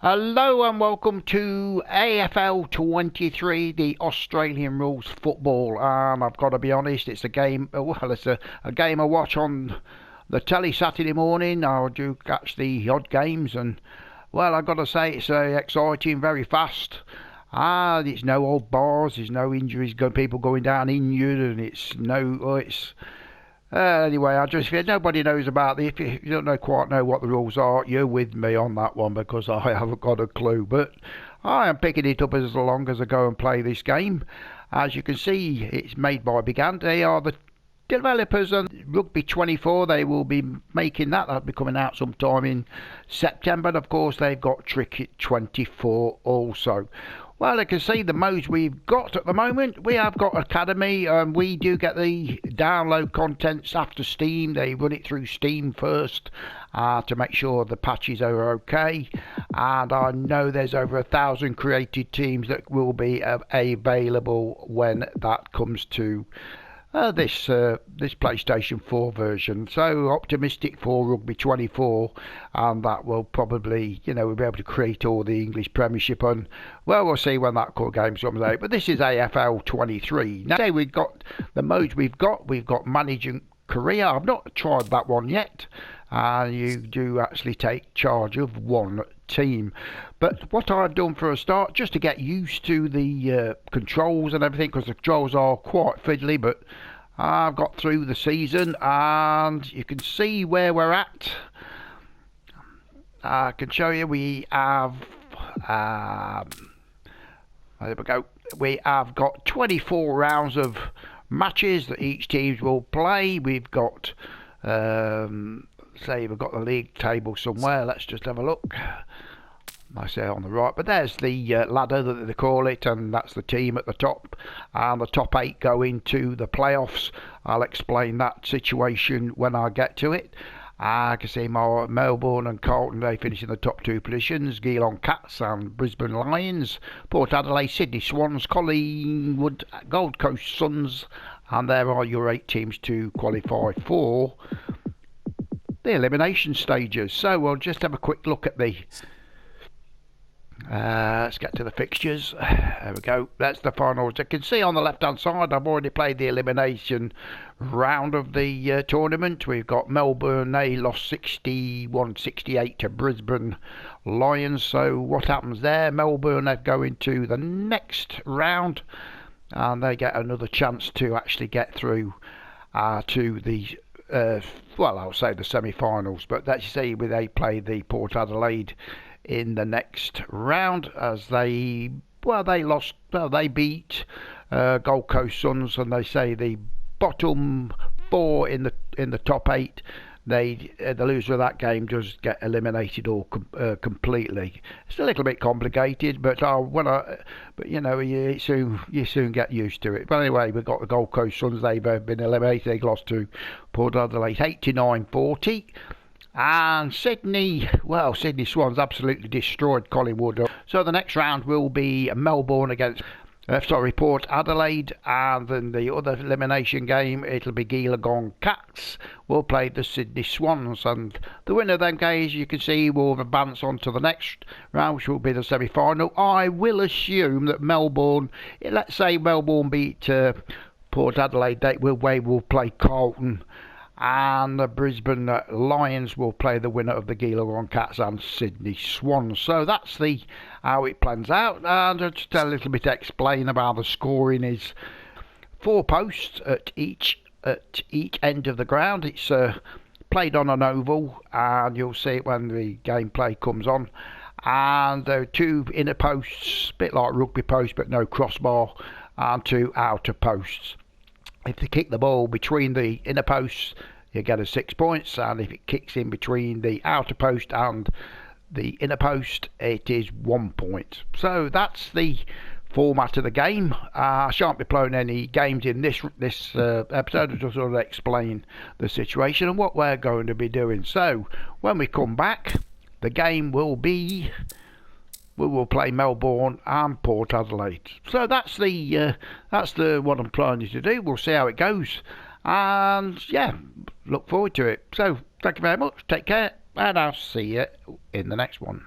Hello and welcome to AFL23, the Australian rules football. And I've got to be honest, it's a game. It's a game I watch on the telly Saturday morning. I do catch the odd games, and I've got to say it's exciting, very fast. It's no old bars, there's no injuries, people going down injured, and anyway, if nobody knows about if you don't quite know what the rules are, you're with me on that one because I haven't got a clue. But I am picking it up as long as I go and play this game. As you can see, it's made by Big Ant. They are the developers on Rugby24. They will be making that. That'll be coming out sometime in September. And of course, they've got Cricket24 also. Well, I can see the modes we've got at the moment. We have got Academy, and we do get the download contents after Steam. They run it through Steam first to make sure the patches are okay. And I know there's over 1,000 created teams that will be available when that comes to this PlayStation 4 version. So optimistic for Rugby24, and that will probably, we'll be able to create all the English Premiership on. Well, we'll see when that game comes out. But this is AFL23. Now, we've got the modes we've got. We've got Manage and Career. I've not tried that one yet. You do actually take charge of one team. But what I've done for a start, just to get used to the controls and everything, because the controls are quite fiddly, but I've got through the season and you can see where we're at. I can show you we have there we go. We have got 24 rounds of matches that each team will play. We've got say we've got the league table somewhere. Let's just have a look. I say on the right, but there's the ladder that they call it, and that's the team at the top, and the top 8 go into the playoffs. I'll explain that situation when I get to it. I can see Melbourne and Carlton, they finish in the top 2 positions. Geelong Cats and Brisbane Lions, Port Adelaide, Sydney Swans, Collingwood, Gold Coast Suns, and there are your 8 teams to qualify for the elimination stages. So we'll just have a quick look at the let's get to the fixtures. There we go. That's the finals. You can see on the left hand side I've already played the elimination round of the tournament. We've got Melbourne, they lost 61-68 to Brisbane Lions. So what happens there? Melbourne, they go into the next round and they get another chance to actually get through to the I'll say the semi-finals, but let's see where they play the Port Adelaide in the next round, as they beat Gold Coast Suns, and they say the bottom 4 in the top 8, the loser of that game does get eliminated all completely. It's a little bit complicated, but you soon get used to it. But anyway, we've got the Gold Coast Suns. They've been eliminated. They lost to Port Adelaide 89-40. And Sydney Swans absolutely destroyed Collingwood. So the next round will be Melbourne against Port Adelaide, and then the other elimination game, it'll be Geelong Cats will play the Sydney Swans, and the winner of them games, you can see, will advance on to the next round, which will be the semi-final. I will assume that Melbourne, let's say Melbourne beat Port Adelaide, they will play Carlton, and the Brisbane Lions will play the winner of the Geelong Cats and Sydney Swans. So that's how it plans out. And just a little bit explain about the scoring is 4 posts at each end of the ground. It's played on an oval, and you'll see it when the gameplay comes on. And there are 2 inner posts, a bit like rugby posts, but no crossbar, and 2 outer posts. If they kick the ball between the inner posts, you get a 6 points, and if it kicks in between the outer post and the inner post, it is 1 point. So that's the format of the game. I shan't be playing any games in this episode. I'll just sort of explain the situation and what we're going to be doing. So when we come back, the game will be, we will play Melbourne and Port Adelaide. So that's what I'm planning to do. We'll see how it goes, and look forward to it. So thank you very much. Take care, and I'll see you in the next one.